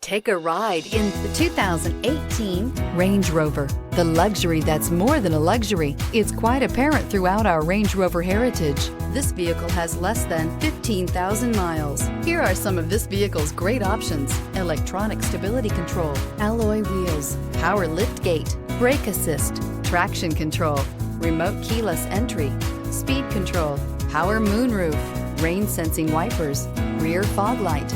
Take a ride in the 2018 Range Rover. The luxury that's more than a luxury. It's quite apparent throughout our Range Rover heritage. This vehicle has less than 15,000 miles. Here are some of this vehicle's great options: electronic stability control, alloy wheels, power lift gate, brake assist, traction control, remote keyless entry, speed control, power moonroof, rain sensing wipers, rear fog light.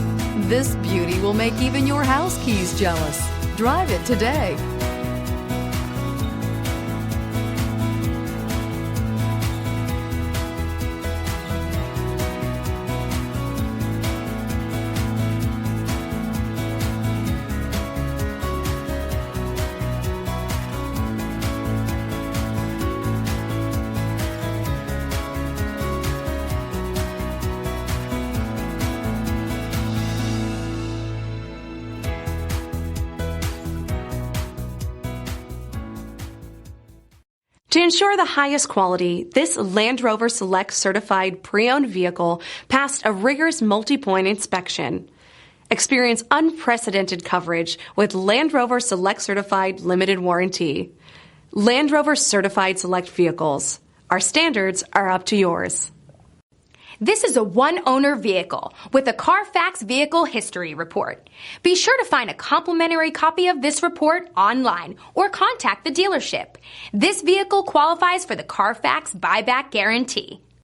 This beauty will make even your house keys jealous. Drive it today. To ensure the highest quality, this Land Rover Select certified pre-owned vehicle passed a rigorous multi-point inspection. Experience unprecedented coverage with Land Rover Select Certified Limited Warranty. Land Rover Certified Select Vehicles. Our standards are up to yours. This is a one-owner vehicle with a Carfax Vehicle History Report. Be sure to find a complimentary copy of this report online or contact the dealership. This vehicle qualifies for the Carfax Buyback Guarantee.